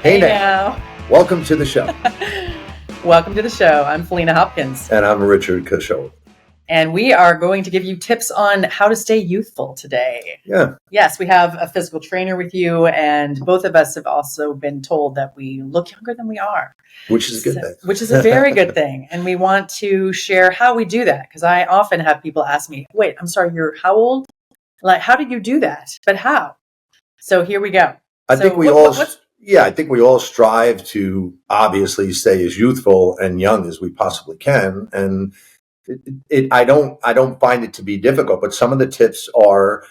Hey Hey now. now. Welcome to the show. Welcome to the show. I'm Felina Hopkins. And I'm Richard Cashel. And we are going to give you tips on how to stay youthful today. Yeah. Yes, we have a physical trainer with you, and both of us have also been told that we look younger than we are. Which is a good thing. Which is a very good thing. And we want to share how we do that, because I often have people ask me, wait, I'm sorry, you're how old? Like, how did you do that? But how? So here we go. I think we all strive to obviously stay as youthful and young as we possibly can. And I don't find it to be difficult, but some of the tips are,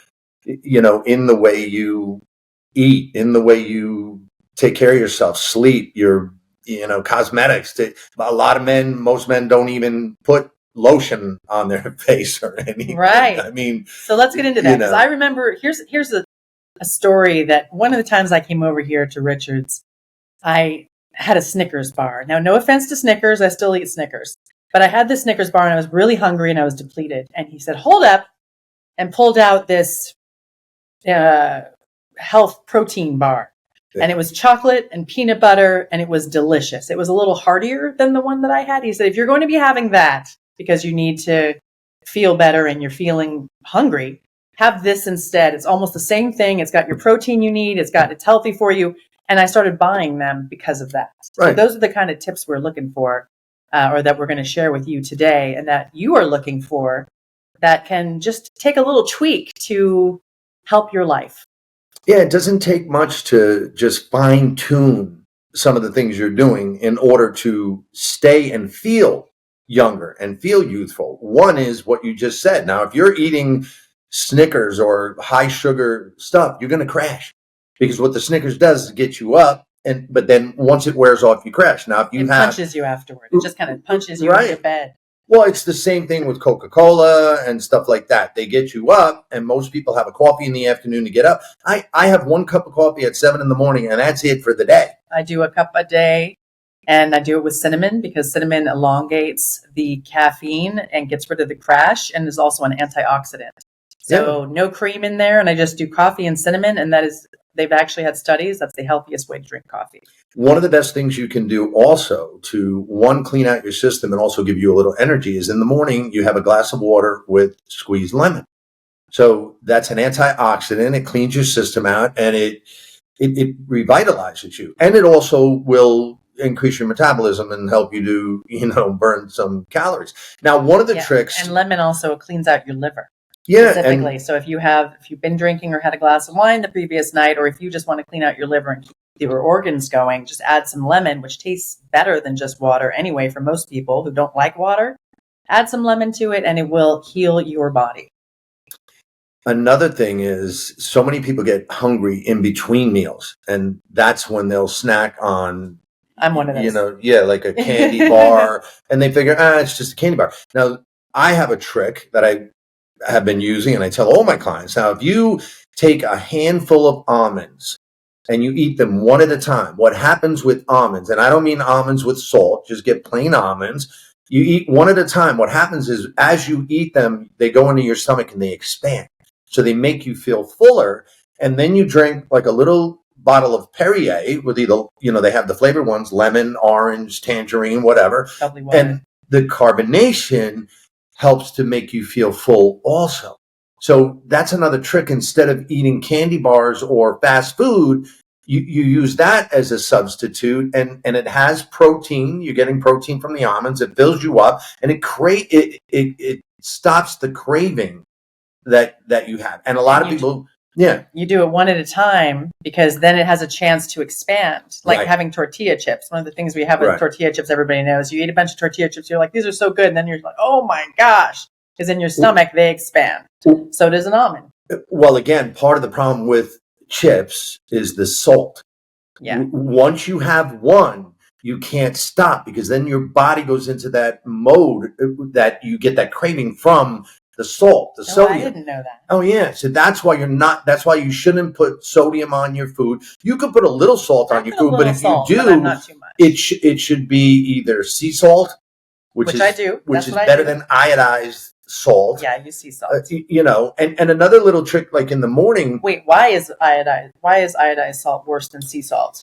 in the way you eat, in the way you take care of yourself, sleep, your, cosmetics. Most men don't even put lotion on their face or anything. Right. I mean, so let's get into that, because I remember here's a story that one of the times I came over here to Richard's, I had a Snickers bar. Now, no offense to Snickers, I still eat Snickers, but I had this Snickers bar and I was really hungry and I was depleted. And he said, hold up, and pulled out this health protein bar. And it was chocolate and peanut butter, and it was delicious. It was a little heartier than the one that I had. He said, if you're going to be having that because you need to feel better and you're feeling hungry, have this instead. It's almost the same thing. It's got your protein you need. It's healthy for you. And I started buying them because of that. Right. So those are the kind of tips we're looking for, or that we're going to share with you today, and that you are looking for, that can just take a little tweak to help your life. Yeah, it doesn't take much to just fine tune some of the things you're doing in order to stay and feel younger and feel youthful. One is what you just said. Now, if you're eating Snickers or high sugar stuff, you're going to crash, because what the Snickers does is get you up, but then once it wears off, you crash. Now, if it punches you afterward, it just kind of punches you into bed. Well, it's the same thing with Coca-Cola and stuff like that. They get you up, and most people have a coffee in the afternoon to get up. I have 1 cup of coffee at 7 a.m, and that's it for the day. I do a cup a day, and I do it with cinnamon, because cinnamon elongates the caffeine and gets rid of the crash, and is also an antioxidant. So no cream in there, and I just do coffee and cinnamon, and they've actually had studies, that's the healthiest way to drink coffee. One of the best things you can do also to, one, clean out your system and also give you a little energy is in the morning, you have a glass of water with squeezed lemon. So that's an antioxidant. It cleans your system out, and it revitalizes you. And it also will increase your metabolism and help you to, burn some calories. Now, one of the tricks. And lemon also cleans out your liver. Yeah, specifically. So if you've been drinking or had a glass of wine the previous night, or if you just want to clean out your liver and keep your organs going, just add some lemon, which tastes better than just water anyway for most people who don't like water. Add some lemon to it and it will heal your body. Another thing is, so many people get hungry in between meals, and that's when they'll snack on, I'm one of those. Like a candy bar, and they figure, it's just a candy bar. Now, I have a trick that I have been using, and I tell all my clients, now, if you take a handful of almonds and you eat them one at a time, what happens with almonds, and I don't mean almonds with salt, just get plain almonds, you eat one at a time. What happens is, as you eat them, they go into your stomach and they expand. So they make you feel fuller, and then you drink like a little bottle of Perrier with either, they have the flavored ones, lemon, orange, tangerine, whatever. And the carbonation helps to make you feel full also. So that's another trick. Instead of eating candy bars or fast food, you use that as a substitute, and it has protein. You're getting protein from the almonds. It fills you up, and it stops the craving that you have. And a lot of people, you do it one at a time, because then it has a chance to expand, like having tortilla chips. One of the things we have with tortilla chips, everybody knows, you eat a bunch of tortilla chips, you're like, these are so good, and then you're like, oh my gosh, because in your stomach they expand. So does an almond. Well, again, part of the problem with chips is the salt. Once you have one, you can't stop, because then your body goes into that mode that you get that craving from the salt, the sodium. I didn't know that. Oh yeah. So that's why that's why you shouldn't put sodium on your food. You can put a little salt on your food, but if you do, not too much. it should be either sea salt, which I do, which is better than iodized salt. Yeah, I use sea salt. And another little trick, like in the morning. Wait, why is iodized salt worse than sea salt?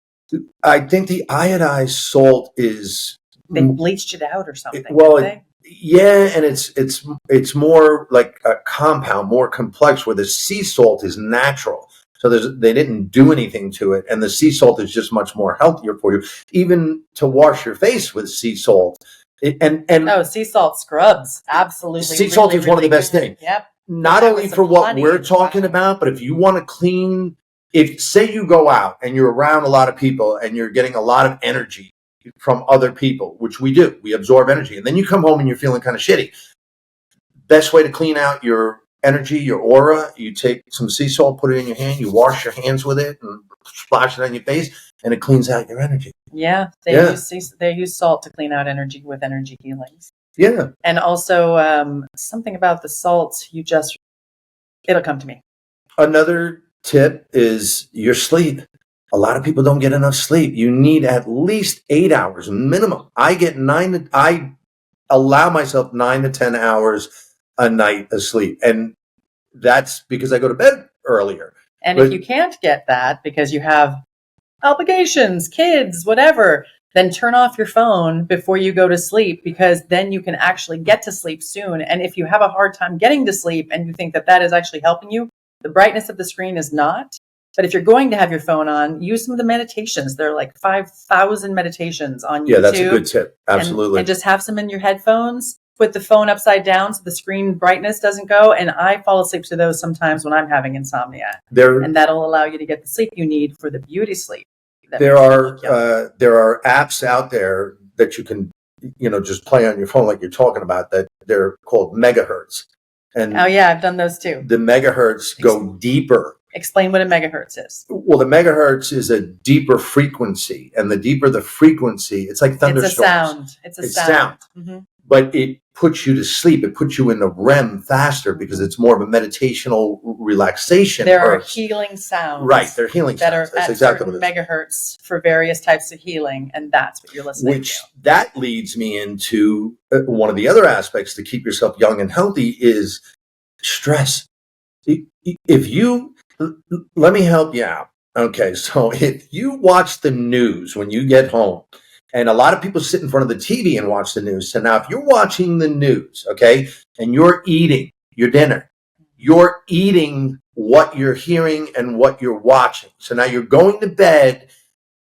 I think the iodized salt is They bleached it out or something. well, didn't they? yeah, and it's more like a compound, more complex. Where the sea salt is natural, so they didn't do anything to it, and the sea salt is just much more healthier for you. Even to wash your face with sea salt, and sea salt scrubs, absolutely. sea salt is one of the best things. Yep. Not only for what we're talking about, but if you want to clean, if say you go out and you're around a lot of people and you're getting a lot of energy from other people, which we do, we absorb energy, and then you come home and you're feeling kind of shitty. Best way to clean out your energy, your aura, you take some sea salt, put it in your hand, you wash your hands with it and splash it on your face, and it cleans out your energy. Yeah, they use salt to clean out energy with energy healings. Yeah. And also something about the salt, it'll come to me. Another tip is your sleep. A lot of people don't get enough sleep. You need at least 8 hours minimum. I allow myself 9 to 10 hours a night of sleep. And that's because I go to bed earlier. And if you can't get that because you have obligations, kids, whatever, then turn off your phone before you go to sleep, because then you can actually get to sleep soon. And if you have a hard time getting to sleep and you think that is actually helping you, the brightness of the screen is not. But if you're going to have your phone on, use some of the meditations. There are like 5,000 meditations on YouTube. Yeah, that's a good tip. Absolutely. And just have some in your headphones. Put the phone upside down so the screen brightness doesn't go. And I fall asleep to those sometimes when I'm having insomnia. And that'll allow you to get the sleep you need for the beauty sleep. There are apps out there that you can, just play on your phone like you're talking about, that they're called megahertz. And oh yeah, I've done those too. The megahertz go deeper. Explain what a megahertz is. Well, the megahertz is a deeper frequency, and the deeper the frequency, it's like thunderstorms. It's a sound. Mm-hmm. But it puts you to sleep. It puts you in the REM faster because it's more of a meditational relaxation. There are healing sounds. Right, they're healing that sounds. Are that's at exactly certain megahertz for various types of healing, and that's what you're listening to. That leads me into one of the other aspects to keep yourself young and healthy is stress. Let me help you out. Okay, so if you watch the news when you get home, and a lot of people sit in front of the TV and watch the news. So now if you're watching the news, okay, and you're eating your dinner, you're eating what you're hearing and what you're watching. So now you're going to bed,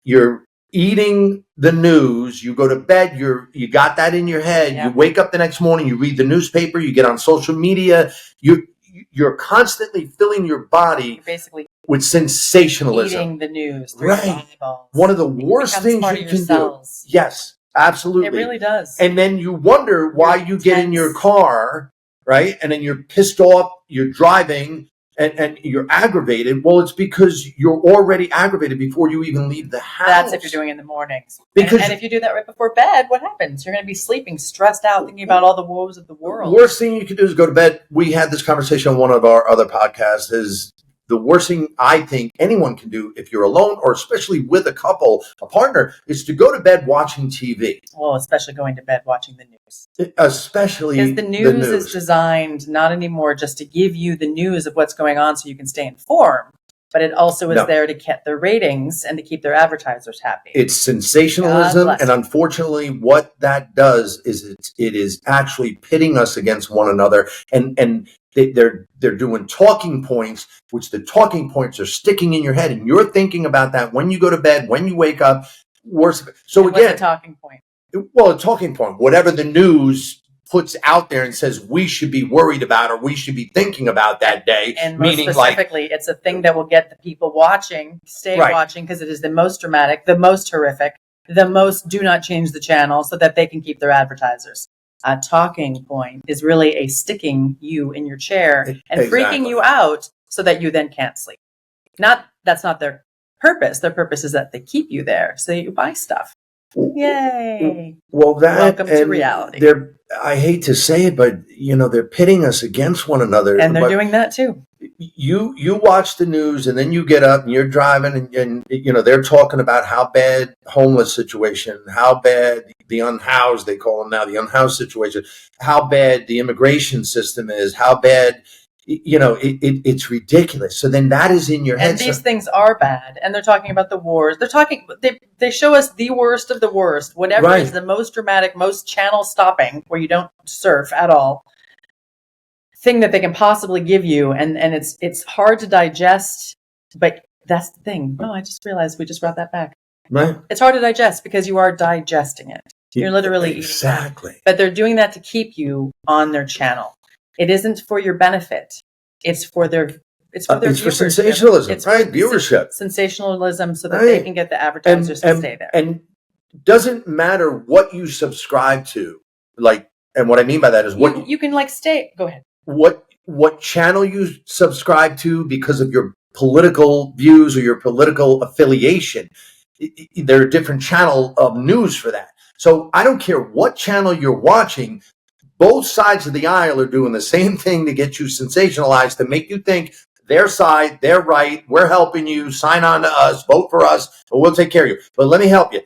you're eating the news, you go to bed, you got that in your head, You wake up the next morning, you read the newspaper, you get on social media, you're constantly filling your body basically with sensationalism. Eating the news through your eyeballs. One of the worst things you can do. Yes, absolutely. It really does. And then you wonder why you get in your car, right? And then you're pissed off, you're driving, and you're aggravated. Well, it's because you're already aggravated before you even leave the house. That's if you're doing it in the mornings. And if you do that right before bed, what happens? You're going to be sleeping, stressed out, thinking about all the woes of the world. The worst thing you can do is go to bed. We had this conversation on one of our other podcasts. Is the worst thing I think anyone can do if you're alone, or especially with a couple, a partner, is to go to bed watching TV. Well, especially going to bed watching the news. Especially because the news is designed not anymore just to give you the news of what's going on so you can stay informed, but it also is there to get their ratings and to keep their advertisers happy. It's sensationalism, and unfortunately what that does is it is actually pitting us against one another, and they're doing talking points, which the talking points are sticking in your head, and you're thinking about that when you go to bed, when you wake up. So again, what's a talking point? Well, a talking point, whatever the news puts out there and says we should be worried about or we should be thinking about that day. And most specifically, it's a thing that will get the people watching, watching, because it is the most dramatic, the most horrific, the most do not change the channel so that they can keep their advertisers. A talking point is really a sticking you in your chair and freaking you out so that you then can't sleep. That's not their purpose. Their purpose is that they keep you there so that you buy stuff. Yay. Well, welcome to reality. I hate to say it, but they're pitting us against one another. And they're doing that too. You watch the news and then you get up and you're driving and they're talking about how bad homeless situation, how bad the unhoused, they call them now, the unhoused situation, how bad the immigration system is, how bad it's ridiculous. So then that is in your head. And these things are bad. And they're talking about the wars. They show us the worst of the worst. Whatever is the most dramatic, most channel stopping, where you don't surf at all, thing that they can possibly give you. And it's hard to digest, but that's the thing. Oh, I just realized we just brought that back. Right. It's hard to digest because you are digesting it. You're literally exactly eating it. But they're doing that to keep you on their channel. It isn't for your benefit. It's for their it's for sensationalism, it's right? Viewership. Sensationalism, so that they can get the advertisers to stay there. And doesn't matter what you subscribe to. And what I mean by that is what you can stay. Go ahead. What channel you subscribe to because of your political views or your political affiliation. There are different channel of news for that. So I don't care what channel you're watching. Both sides of the aisle are doing the same thing to get you sensationalized, to make you think their side, they're right, we're helping you, sign on to us, vote for us, or we'll take care of you. But let me help you.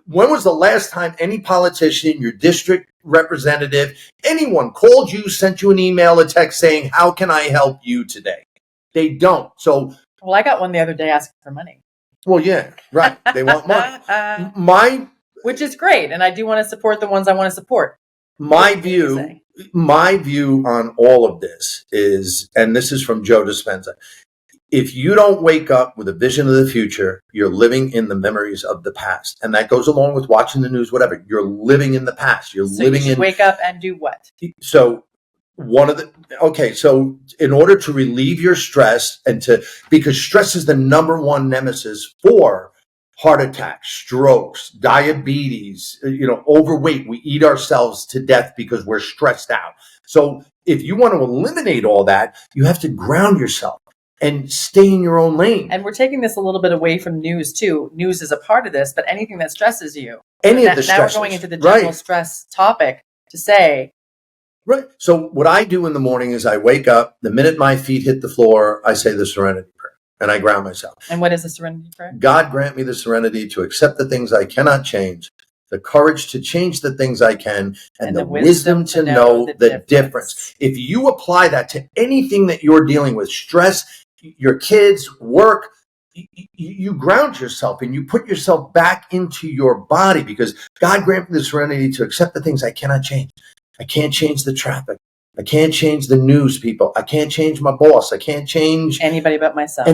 When was the last time any politician, your district representative, anyone called you, sent you an email, a text saying, how can I help you today? They don't. So, well, I got one the other day asking for money. Well, yeah, right. They want money. Which is great. And I do want to support the ones I want to support. My view on all of this is, and this is from Joe Dispenza, if you don't wake up with a vision of the future, you're living in the memories of the past. And that goes along with watching the news, whatever. You're living in the past. You wake up and do what? So so in order to relieve your stress because stress is the number one nemesis for heart attacks, strokes, diabetes, overweight. We eat ourselves to death because we're stressed out. So if you want to eliminate all that, you have to ground yourself and stay in your own lane. And we're taking this a little bit away from news too. News is a part of this, but anything that stresses you. Now we're going into the general stress topic to say. Right. So what I do in the morning is I wake up, the minute my feet hit the floor, I say the Serenity Prayer. And I ground myself. And what is the Serenity Prayer? God grant me the serenity to accept the things I cannot change, the courage to change the things I can, and the wisdom to know the difference. If you apply that to anything that you're dealing with, stress, your kids, work, you ground yourself and you put yourself back into your body, because God grant me the serenity to accept the things I cannot change. I can't change the traffic. I can't change the news people. I can't change my boss. I can't change anybody but myself.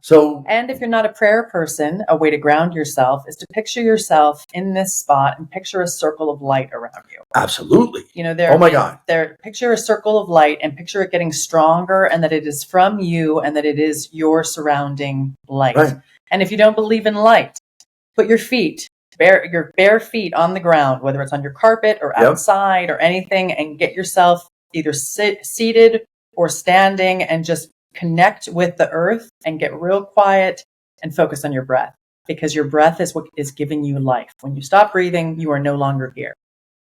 So, and if you're not a prayer person, a way to ground yourself is to picture yourself in this spot and picture a circle of light around you. Absolutely. Oh my God. Picture a circle of light and picture it getting stronger, and that it is from you and that it is your surrounding light. Right. And if you don't believe in light, put your bare feet on the ground, whether it's on your carpet or outside or anything, and get yourself either seated or standing and just connect with the earth and get real quiet and focus on your breath, because your breath is what is giving you life. When you stop breathing, you are no longer here.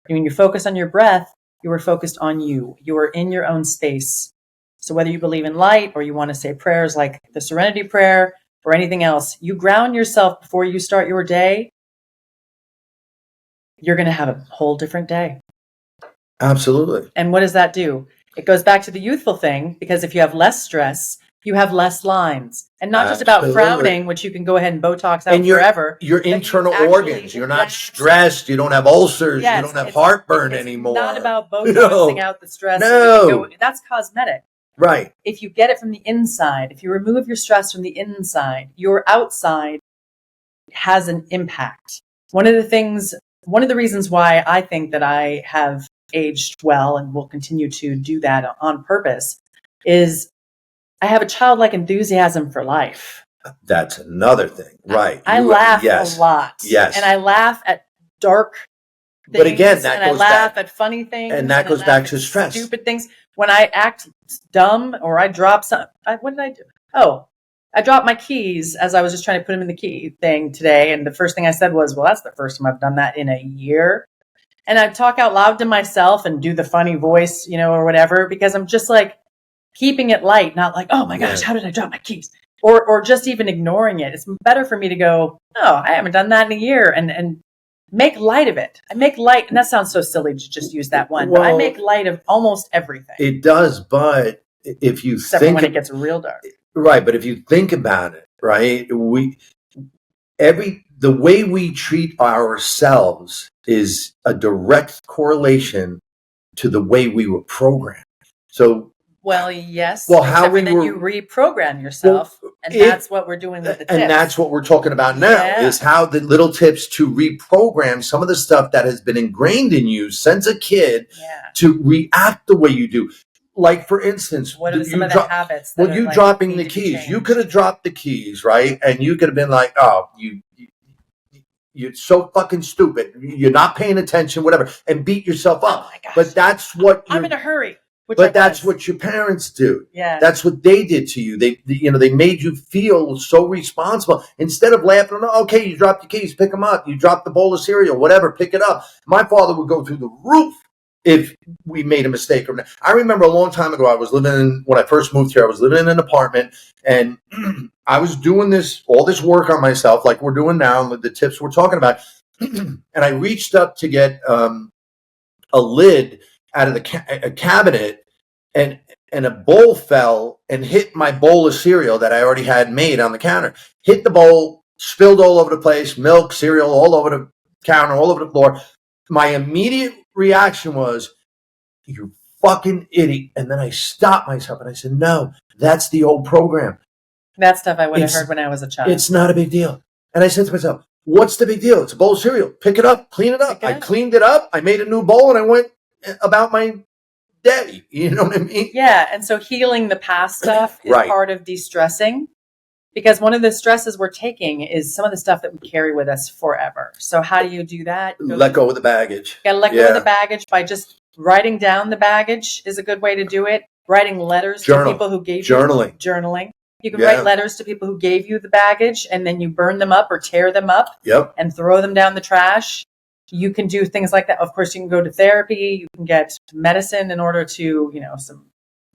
And when you focus on your breath, you are focused on you. You are in your own space. So whether you believe in light or you want to say prayers like the Serenity Prayer or anything else, you ground yourself before you start your day. You're going to have a whole different day. Absolutely. And what does that do? It goes back to the youthful thing, because if you have less stress, you have less lines. And not just about frowning, which you can go ahead and Botox out forever. Your internal organs. You're not stressed. You don't have ulcers. You don't have heartburn anymore. It's not about Botoxing out the stress. No. That's cosmetic. Right. If you get it from the inside, if you remove your stress from the inside, your outside has an impact. One of the reasons why I think that I have aged well and will continue to do that on purpose is I have a childlike enthusiasm for life. That's another thing. Right. I laugh a lot. Yes. And I laugh at dark things. But again, I laugh at funny things. And that goes back to stress. Stupid things. When I act dumb or I drop something, what did I do? Oh, I dropped my keys as I was just trying to put them in the key thing today. And the first thing I said was, well, that's the first time I've done that in a year. And I talk out loud to myself and do the funny voice, or whatever, because I'm just keeping it light, not oh my gosh, how did I drop my keys? Or just even ignoring it. It's better for me to go, oh, I haven't done that in a year, and make light of it. I make light, and that sounds so silly to just use that one, but I make light of almost everything. It does, but if you Except for when it gets real dark. Right, but if you think about it, right, the way we treat ourselves is a direct correlation to the way we were programmed. So, well, yes. Well, how we you reprogram yourself, and that's what we're doing with the tips. And that's what we're talking about now, is how the little tips to reprogram some of the stuff that has been ingrained in you since a kid to react the way you do. Like, for instance, what are some of the habits? Well, you dropping the keys. You could have dropped the keys, right? And you could have been like, oh, you're so fucking stupid. You're not paying attention, whatever, and beat yourself up. Oh my gosh. But that's what I'm in a hurry. But that's what your parents do. Yeah. That's what they did to you. They made you feel so responsible. Instead of laughing, okay, you dropped your keys, pick them up. You dropped the bowl of cereal, whatever, pick it up. My father would go through the roof if we made a mistake. I remember a long time ago, when I first moved here, I was living in an apartment, and I was doing all this work on myself, like we're doing now, with the tips we're talking about. And I reached up to get a lid out of a cabinet, and a bowl fell and hit my bowl of cereal that I already had made on the counter. Hit the bowl, spilled all over the place, milk, cereal, all over the counter, all over the floor. My immediate reaction was, you fucking idiot. And then I stopped myself and I said, no, that's the old program. That stuff I would have heard when I was a child. It's not a big deal. And I said to myself, what's the big deal? It's a bowl of cereal. Pick it up, clean it up. I cleaned it up. I made a new bowl, and I went about my day. You know what I mean? Yeah. And so healing the past stuff is part of de-stressing, because one of the stresses we're taking is some of the stuff that we carry with us forever. So how do you do that? Let go of the baggage. You gotta let go of the baggage by just writing down the baggage is a good way to do it. Writing letters to people who gave you journaling. You can write letters to people who gave you the baggage, and then you burn them up or tear them up and throw them down the trash. You can do things like that. Of course, you can go to therapy. You can get medicine in order to, some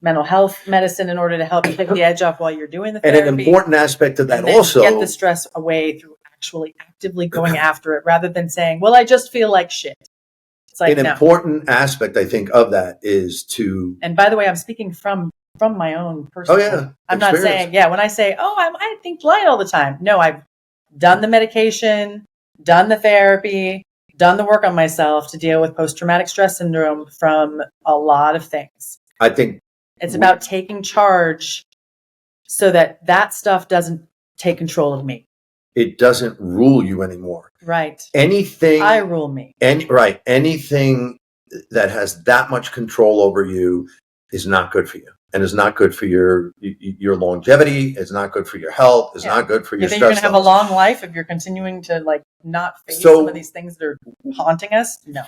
mental health medicine in order to help you take the edge off while you're doing the therapy. And an important aspect of that also, get the stress away through actually actively going after it, rather than saying, well, I just feel like shit. It's like, an important aspect, I think, of that is to... And by the way, I'm speaking from my own personal... I'm not saying, when I say, I think light all the time. No, I've done the medication, done the therapy, done the work on myself to deal with post-traumatic stress syndrome from a lot of things. I think it's about taking charge so that stuff doesn't take control of me. It doesn't rule you anymore. Right. Anything. I rule me. Anything that has that much control over you is not good for you, and is not good for your longevity. It's not good for your health. It's not good for your stress. You think you're going to have a long life if you're continuing to not face some of these things that are haunting us? No.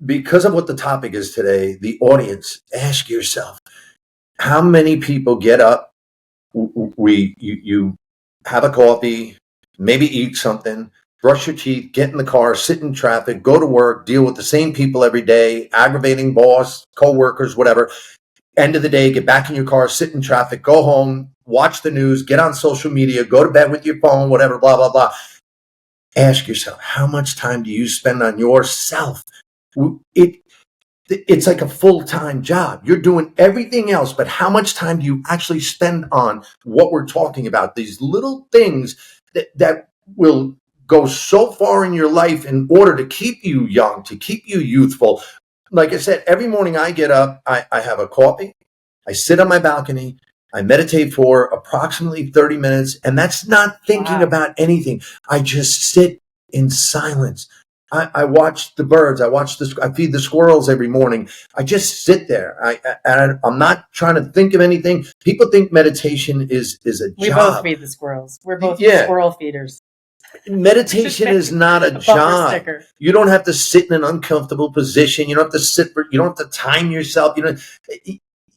Because of what the topic is today, the audience, ask yourself, how many people get up, you have a coffee, maybe eat something, brush your teeth, get in the car, sit in traffic, go to work, deal with the same people every day, aggravating boss, co-workers, whatever. End of the day, get back in your car, sit in traffic, go home, watch the news, get on social media, go to bed with your phone, whatever, blah, blah, blah. Ask yourself, how much time do you spend on yourself? It's like a full-time job. You're doing everything else, but how much time do you actually spend on what we're talking about? These little things that will go so far in your life in order to keep you young, to keep you youthful. Like I said, every morning I get up, I have a coffee, I sit on my balcony, I meditate for approximately 30 minutes, and that's not thinking about anything. I just sit in silence. I watch the birds. I feed the squirrels every morning. I just sit there. I'm not trying to think of anything. People think meditation is a job. We both feed the squirrels. We're both squirrel feeders. Meditation is not a job. Sticker. You don't have to sit in an uncomfortable position. You don't have to you don't have to time yourself.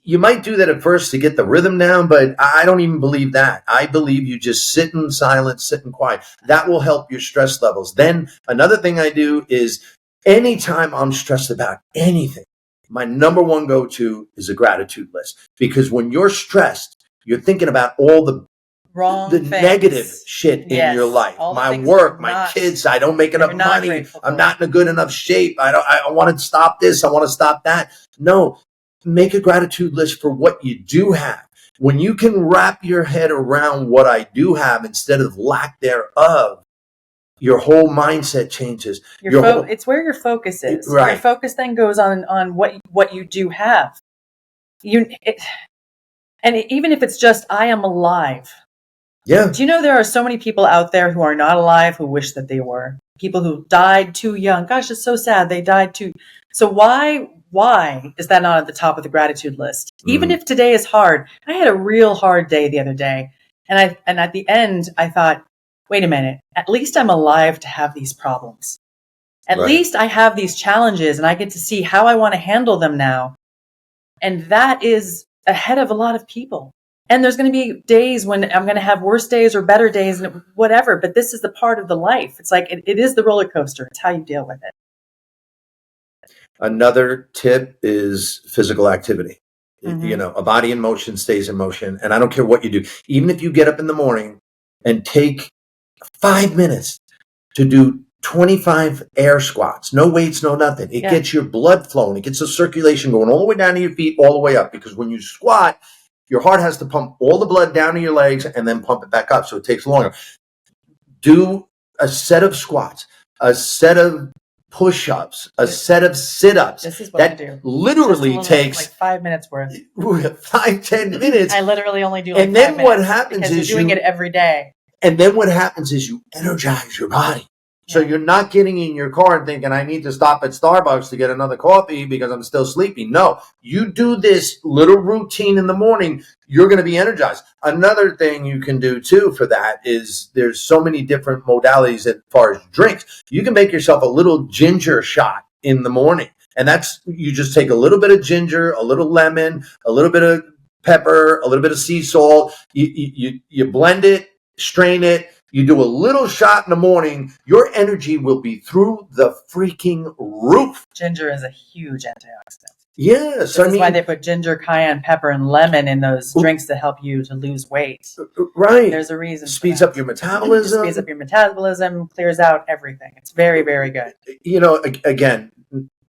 You might do that at first to get the rhythm down, but I don't even believe that. I believe you just sit in silence, sit in quiet. That will help your stress levels. Then another thing I do is anytime I'm stressed about anything, my number one go-to is a gratitude list. Because when you're stressed, you're thinking about all the wrong the things. negative shit in Yes, your life. all the My things work, you're my not- kids, I don't make you're enough not money. grateful I'm for. not in a good enough shape. I want to stop this. I want to stop that. No, make a gratitude list for what you do have. When you can wrap your head around what I do have instead of lack thereof, your whole mindset changes. It's where your focus is. Right. Your focus then goes on what you do have. And even if it's just I am alive. Yeah. Do you know there are so many people out there who are not alive who wish that they were? People who died too young. Gosh, it's so sad. They died too. So why is that not at the top of the gratitude list? Even if today is hard. I had a real hard day the other day. And at the end I thought, wait a minute, at least I'm alive to have these problems. At least I have these challenges and I get to see how I want to handle them now. And that is ahead of a lot of people. And there's going to be days when I'm going to have worse days or better days and whatever, but this is the part of the life. It's like, it is the roller coaster. It's how you deal with it. Another tip is physical activity. You know, a body in motion stays in motion. And I don't care what you do. Even if you get up in the morning and take 5 minutes to do 25 air squats, no weights, no nothing. It gets your blood flowing. It gets the circulation going all the way down to your feet, all the way up. Because when you squat, your heart has to pump all the blood down to your legs and then pump it back up. So it takes longer. Do a set of squats, a set of push-ups, a set of sit-ups. This is what I do. Literally takes like 5 minutes worth. 5-10 minutes. I literally only do like and then 5 what minutes happens is you're doing it every day. And then what happens is you energize your body. So you're not getting in your car and thinking, I need to stop at Starbucks to get another coffee because I'm still sleepy. No, you do this little routine in the morning, you're going to be energized. Another thing you can do too for that is there's so many different modalities as far as drinks. You can make yourself a little ginger shot in the morning. And that's, you just take a little bit of ginger, a little lemon, a little bit of pepper, a little bit of sea salt. You blend it, strain it. You do a little shot in the morning, your energy will be through the freaking roof. Ginger is a huge antioxidant. Yes. This is why they put ginger, cayenne pepper, and lemon in those drinks to help you to lose weight. Right. There's a reason. Speeds up your metabolism. Speeds up your metabolism, clears out everything. It's very, very good. You know, again,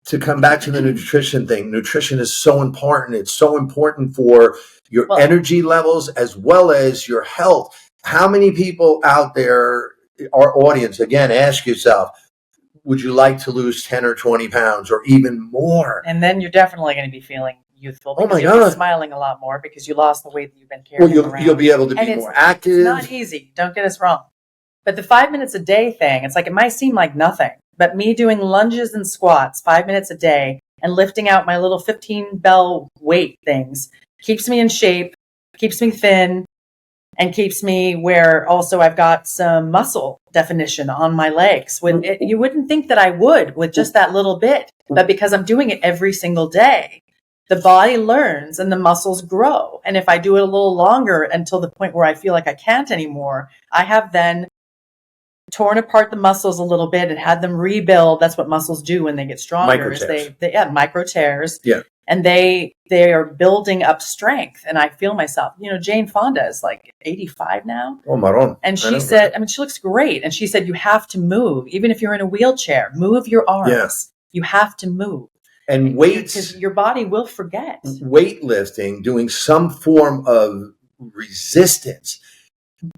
to come back to the nutrition thing, nutrition is so important. It's so important for your energy levels as well as your health. How many people out there, our audience, again, ask yourself, would you like to lose 10 or 20 pounds or even more? And then you're definitely going to be feeling youthful. Oh my you'll God. be smiling a lot more because you lost the weight that you've been carrying around. You'll be able to be more active. It's not easy. Don't get us wrong. But the 5 minutes a day thing, it's like, it might seem like nothing, but me doing lunges and squats 5 minutes a day and lifting out my little 15 bell weight things keeps me in shape, keeps me thin, and keeps me where also I've got some muscle definition on my legs. You wouldn't think that I would with just that little bit, but because I'm doing it every single day, the body learns and the muscles grow. And if I do it a little longer until the point where I feel like I can't anymore, I have then torn apart the muscles a little bit and had them rebuild. That's what muscles do when they get stronger. Micro tears. Micro tears. Yeah. And they are building up strength. And I feel myself, Jane Fonda is like 85 now. Oh, Maron. And she said, she looks great. And she said, you have to move. Even if you're in a wheelchair, move your arms. Yeah. You have to move. And weights. Because your body will forget. Weightlifting, doing some form of resistance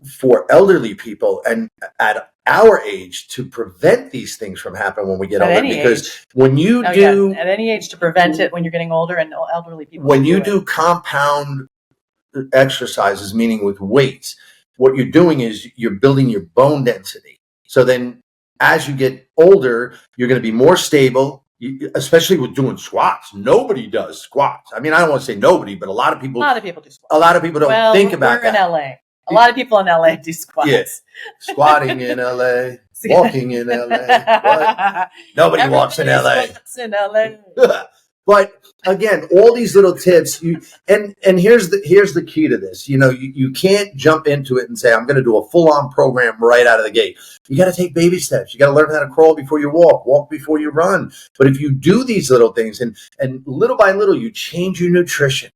for elderly people and at our age to prevent these things from happening when we get older. Because when you do at any age to prevent it when you're getting older, and elderly people. When you do compound exercises, meaning with weights, what you're doing is you're building your bone density. So then as you get older, you're going to be more stable. Especially with doing squats. Nobody does squats. I mean, I don't want to say nobody, but a lot of people do squats. A lot of people don't think about that. We're in LA. A lot of people in LA do squats. Yeah. Squatting in LA, walking in LA. Nobody walks in LA. In LA. But again, all these little tips. And here's the key to this. You can't jump into it and say, I'm going to do a full on program right out of the gate. You got to take baby steps. You got to learn how to crawl before you walk before you run. But if you do these little things and little by little, you change your nutrition.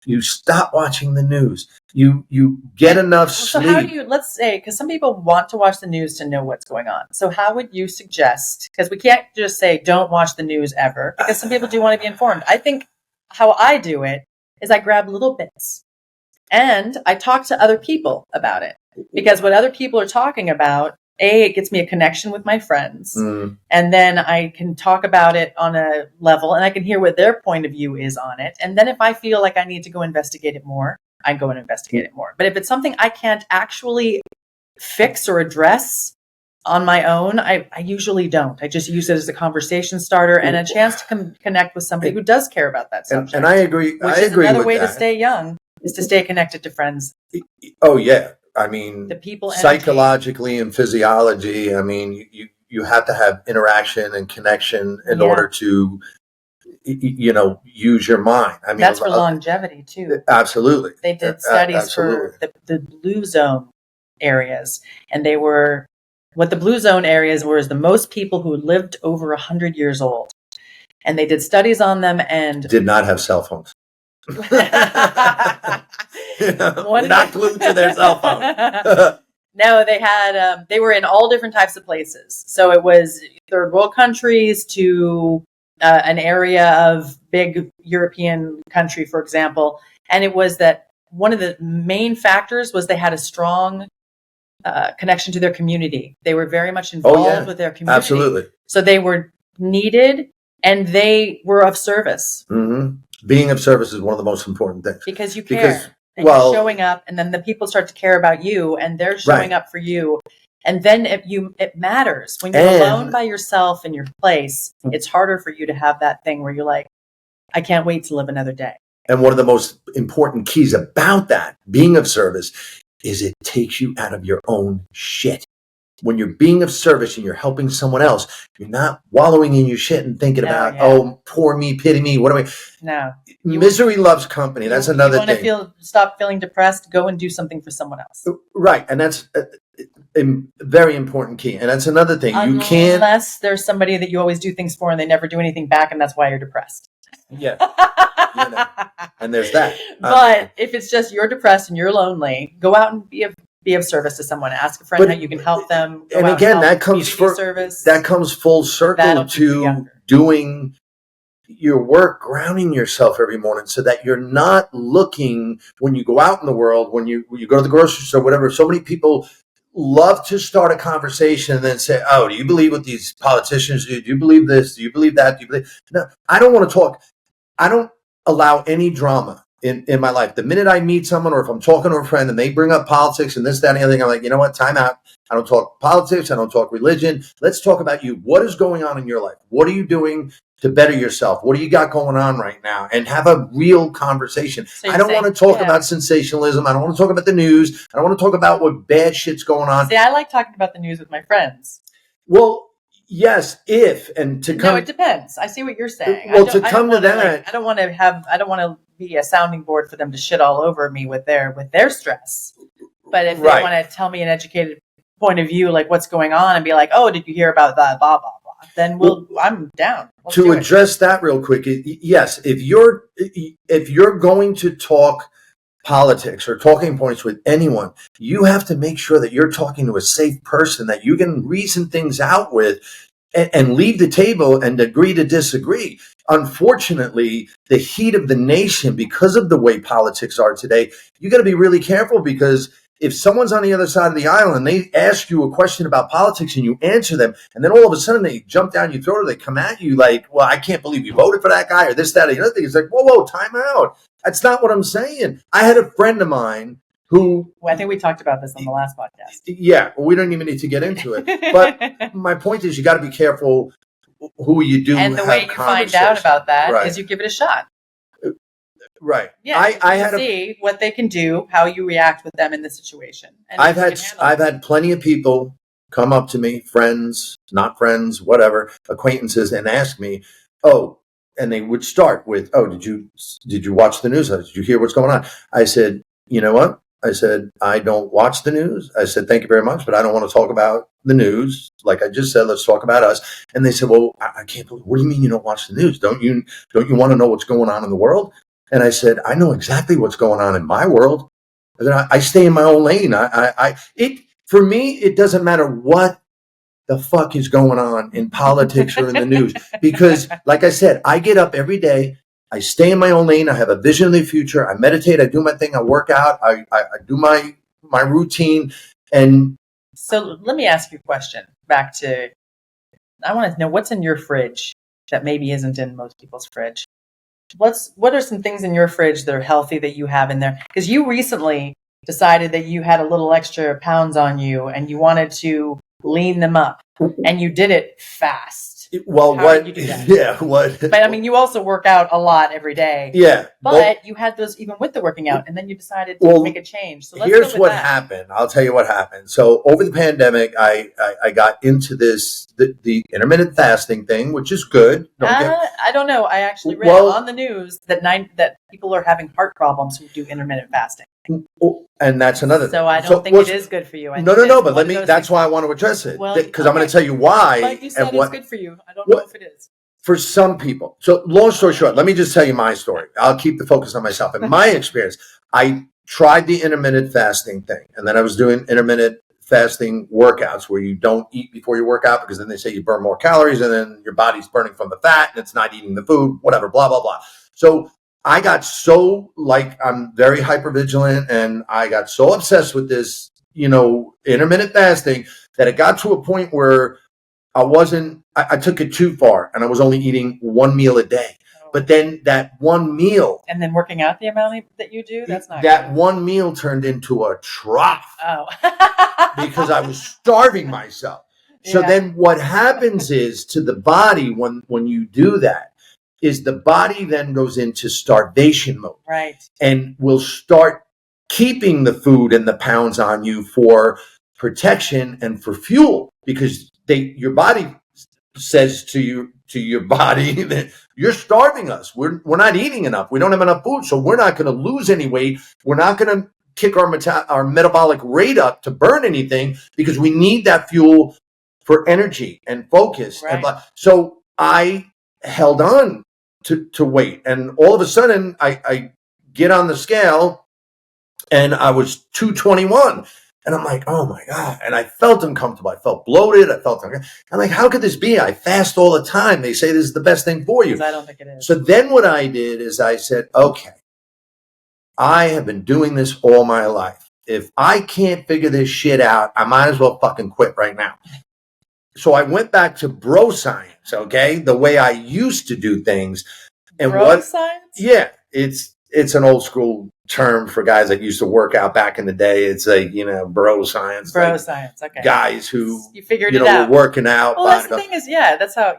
You stop watching the news. You get enough sleep. So how do you, let's say, because some people want to watch the news to know what's going on. So how would you suggest, because we can't just say don't watch the news ever, because some people do want to be informed. I think how I do it is I grab little bits and I talk to other people about it. Because what other people are talking about, it gets me a connection with my friends. And then I can talk about it on a level and I can hear what their point of view is on it. And then if I feel like I need to go investigate it more, I go and investigate it more. But if it's something I can't actually fix or address on my own, I usually don't. I just use it as a conversation starter and a chance to connect with somebody who does care about that subject. And I agree. Which is another way to stay young, is to stay connected to friends. Oh, yeah. I mean, the people psychologically and physiology, I mean, you have to have interaction and connection in order to, use your mind. I mean, that's for longevity too. Absolutely. They did studies for the blue zone areas, and what the blue zone areas were is the most people who lived over 100 years old. And they did studies on them and did not have cell phones. Not glued to their cell phone. No, they had. They were in all different types of places. So it was third world countries to an area of big European country, for example. And it was that one of the main factors was they had a strong connection to their community. They were very much involved with their community. Absolutely. So they were needed and they were of service. Mm-hmm. Being of service is one of the most important things. Because you care. And you're showing up, and then the people start to care about you, and they're showing up for you. And then it matters. When you're alone by yourself in your place, it's harder for you to have that thing where you're like, I can't wait to live another day. And one of the most important keys about that, being of service, is it takes you out of your own shit. When you're being of service and you're helping someone else, you're not wallowing in your shit and thinking about, oh, poor me, pity me. What do I? No. Misery loves company. That's another thing. You want to stop feeling depressed, go and do something for someone else. Right. And that's a very important key. And that's another thing. Unless there's somebody that you always do things for and they never do anything back, and that's why you're depressed. Yeah. And there's that. But if it's just you're depressed and you're lonely, go out and be of service to someone. Ask a friend how you can help them. And again, that comes full circle to doing your work, grounding yourself every morning so that you're not looking when you go out in the world, when you go to the grocery store, whatever. So many people love to start a conversation and then say, oh, do you believe what these politicians do? Do you believe this? Do you believe that? Do you believe? No, I don't want to talk. I don't allow any drama in my life. The minute I meet someone or if I'm talking to a friend and they bring up politics and this, that, and the other thing, I'm like, you know what? Time out. I don't talk politics. I don't talk religion. Let's talk about you. What is going on in your life? What are you doing to better yourself? What do you got going on right now? And have a real conversation. So I don't want to talk about sensationalism. I don't want to talk about the news. I don't want to talk about what bad shit's going on. See, I like talking about the news with my friends. Well, yes, no, it depends. I see what you're saying. Well, I don't want to be a sounding board for them to shit all over me with their stress. But if they want to tell me an educated point of view, like what's going on, and be like, oh, did you hear about that? Blah blah blah. Then I'm down. To address that real quick, yes, if you're going to talk politics or talking points with anyone, you have to make sure that you're talking to a safe person that you can reason things out with and leave the table and agree to disagree. Unfortunately, the heat of the nation, because of the way politics are today, you got to be really careful, because if someone's on the other side of the aisle and they ask you a question about politics and you answer them, and then all of a sudden they jump down your throat or they come at you like, well, I can't believe you voted for that guy or this, that, or the other thing. It's like, whoa, time out. That's not what I'm saying. I had a friend of mine who... Well, I think we talked about this on the last podcast. Yeah, well, we don't even need to get into it. But my point is, you got to be careful who you do have. And the way you find out about that is you give it a shot. Right. Yeah. I had to see what they can do, how you react with them in the situation. And I've had plenty of people come up to me, friends, not friends, whatever, acquaintances, and ask me, oh, and they would start with, "Oh, did you watch the news? Did you hear what's going on?" I said, "You know what?" I said, "I don't watch the news." I said, "Thank you very much, but I don't want to talk about the news. Like I just said, let's talk about us." And they said, "Well, I can't believe. What do you mean you don't watch the news? Don't you want to know what's going on in the world?" And I said, "I know exactly what's going on in my world. I stay in my own lane. For me, it doesn't matter what the fuck is going on in politics or in the news. Because like I said, I get up every day. I stay in my own lane. I have a vision of the future. I meditate. I do my thing. I work out. I do my routine. And so let me ask you a question back to, I want to know what's in your fridge that maybe isn't in most people's fridge. What are some things in your fridge that are healthy that you have in there? Because you recently decided that you had a little extra pounds on you and you wanted to lean them up, and you did it fast. Well, How did you do that? Yeah, what? But I mean, you also work out a lot every day. Yeah, but you had those even with the working out, and then you decided to make a change. So here's what happened. I'll tell you what happened. So over the pandemic, I got into the intermittent fasting thing, which is good. I don't know. I actually read on the news that people are having heart problems who do intermittent fasting. And that's another thing. So I don't think it is good for you. No, but that's why I want to address it. Because I'm going to tell you why. But you said it's good for you. I don't know if it is. For some people. So long story short, let me just tell you my story. I'll keep the focus on myself. In my experience, I tried the intermittent fasting thing. And then I was doing intermittent fasting workouts where you don't eat before you work out, because then they say you burn more calories and then your body's burning from the fat and it's not eating the food, whatever, blah, blah, blah. So I got so, I'm very hypervigilant, and I got so obsessed with this, intermittent fasting, that it got to a point where I took it too far, and I was only eating one meal a day. But then that one meal. And then working out the amount that you do, that's not that good. one meal turned into a trough. Oh. Because I was starving myself. So then what happens is to the body when you do that, is the body then goes into starvation mode. Right. And will start keeping the food and the pounds on you for protection and for fuel, because your body says to your body that you're starving us. We're not eating enough. We don't have enough food, so we're not going to lose any weight. We're not going to kick our metabolic rate up to burn anything, because we need that fuel for energy and focus. Right. So I held on to weight, and all of a sudden I get on the scale and I was 221, and I'm like, oh my God. And I felt uncomfortable. I felt bloated. I'm like, how could this be? I fast all the time. They say this is the best thing for you. I don't think it is. So then what I did is I said, okay, I have been doing this all my life. If I can't figure this shit out, I might as well fucking quit right now. So I went back to bro science, okay? The way I used to do things. And bro science? Yeah, it's an old school term for guys that used to work out back in the day. It's like, bro science. Bro science, okay. Guys who, you figured it out. were working out. Well, that's the thing is, that's how,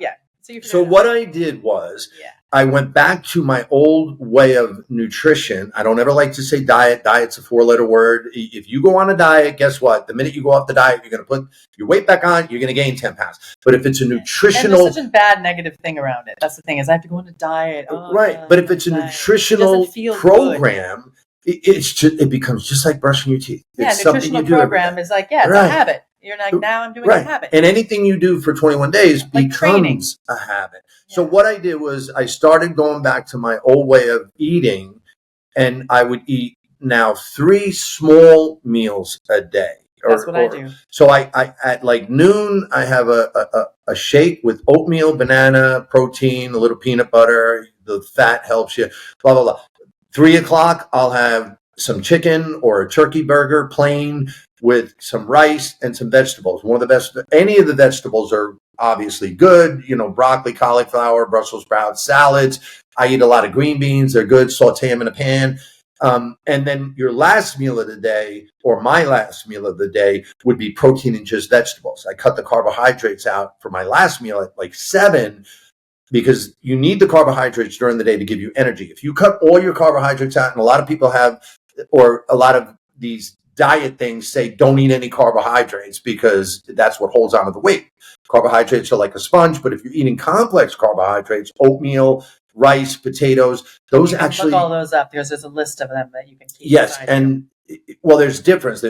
So what I did was, I went back to my old way of nutrition. I don't ever like to say diet. Diet's a 4-letter word. If you go on a diet, guess what? The minute you go off the diet, you're going to put your weight back on. You're going to gain 10 pounds. But if it's a nutritional... And there's such a bad negative thing around it. That's the thing is I have to go on a diet. Right. But if it's a nutritional program, it becomes just like brushing your teeth. It's nutritional program is like, it's a habit. You're like, now I'm doing a habit. And anything you do for 21 days becomes a habit. Yeah. So what I did was I started going back to my old way of eating, and I would eat now 3 small meals a day. That's what I do. So I at like noon, I have a shake with oatmeal, banana, protein, a little peanut butter. The fat helps you, blah, blah, blah. 3 o'clock, I'll have some chicken or a turkey burger, plain, with some rice and some vegetables. One of the best, any of the vegetables are obviously good, broccoli, cauliflower, Brussels sprouts, salads. I eat a lot of green beans. They're good. Saute them in a pan. And then your last meal of the day, or my last meal of the day, would be protein and just vegetables. I cut the carbohydrates out for my last meal at like 7, because you need the carbohydrates during the day to give you energy. If you cut all your carbohydrates out, and a lot of people have, or a lot of these diet things say don't eat any carbohydrates because that's what holds on to the weight. Carbohydrates are like a sponge, but if you're eating complex carbohydrates, oatmeal, rice, potatoes. Those You can actually, look all those up. There's a list of them that you can keep. yes, beside and well, there's difference.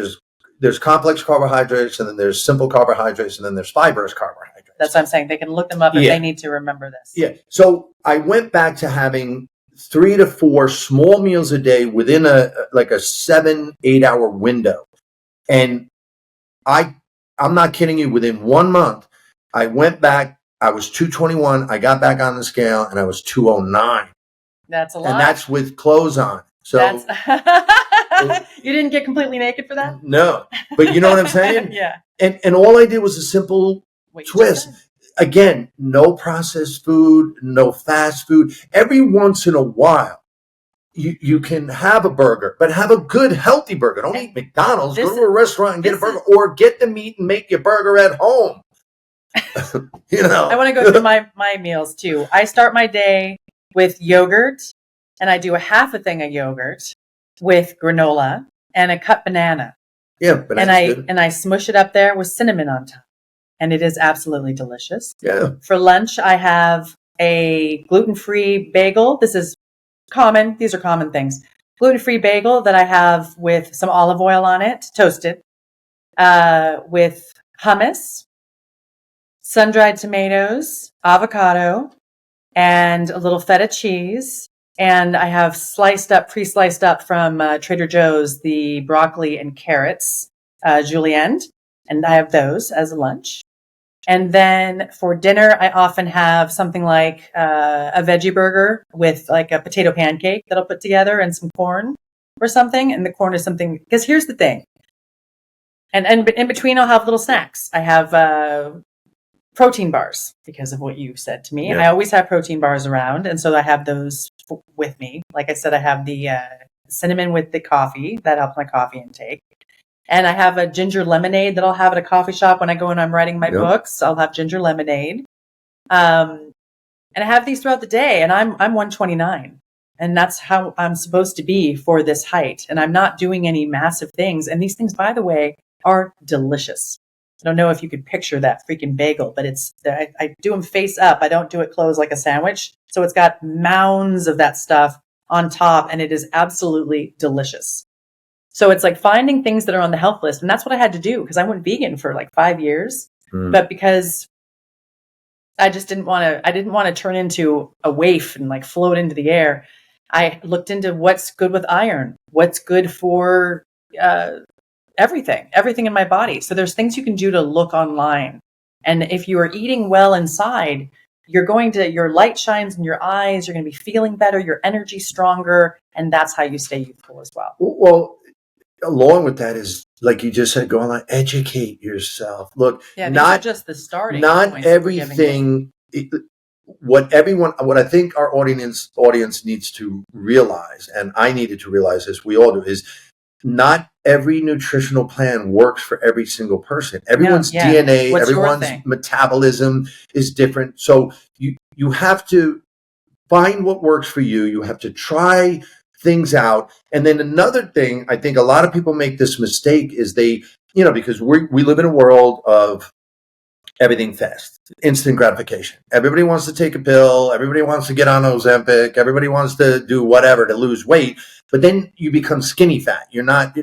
There's complex carbohydrates, and then there's simple carbohydrates, and then there's fibrous carbohydrates. That's what I'm saying. They can look them up if they need to remember this. Yeah. So I went back to having 3 to 4 small meals a day within a 7-8 hour window. And I'm not kidding you, within 1 month, I went back, I was 221, I got back on the scale and I was 209. That's a lot. And that's with clothes on. So you didn't get completely naked for that? No. But you know what I'm saying? Yeah. And all I did was a simple twist. Again, no processed food, no fast food. Every once in a while, you can have a burger, but have a good, healthy burger. Don't eat McDonald's. Go to a restaurant and get a burger, or get the meat and make your burger at home. I want to go through my meals too. I start my day with yogurt, and I do a half a thing of yogurt with granola and a cut banana. Yeah, and I smush it up there with cinnamon on top. And it is absolutely delicious. Yeah. For lunch, I have a gluten-free bagel. This is common. These are common things. Gluten-free bagel that I have with some olive oil on it, toasted, with hummus, sun-dried tomatoes, avocado, and a little feta cheese. And I have pre-sliced up from Trader Joe's, the broccoli and carrots, julienne. And I have those as a lunch. And then for dinner, I often have something like a veggie burger with like a potato pancake that I'll put together and some corn or something. And the corn is something, because here's the thing. And in between, I'll have little snacks. I have protein bars because of what you said to me. Yeah. I always have protein bars around. And so I have those with me. Like I said, I have the cinnamon with the coffee. That helps my coffee intake. And I have a ginger lemonade that I'll have at a coffee shop when I go and I'm writing my books. I'll have ginger lemonade. And I have these throughout the day, and I'm 129. And that's how I'm supposed to be for this height. And I'm not doing any massive things. And these things, by the way, are delicious. I don't know if you could picture that freaking bagel, but I do them face up. I don't do it closed like a sandwich. So it's got mounds of that stuff on top, and it is absolutely delicious. So it's like finding things that are on the health list. And that's what I had to do because I went vegan for like 5 years. But because I just didn't want to turn into a waif and like float into the air, I looked into what's good with iron, what's good for everything in my body. So there's things you can do to look online. And if you are eating well inside, your light shines in your eyes, you're going to be feeling better, your energy stronger, and that's how you stay youthful as well. Well, along with that is, like you just said, go online, educate yourself. Look, not just the starting. Not everything. What I think our audience needs to realize, and I needed to realize this, we all do, is not every nutritional plan works for every single person. Everyone's DNA, everyone's metabolism is different. So you have to find what works for you. You have to try things out. And then another thing, I think a lot of people make this mistake is because we live in a world of everything fast, instant gratification. Everybody wants to take a pill. Everybody wants to get on Ozempic. Everybody wants to do whatever to lose weight. But then you become skinny fat.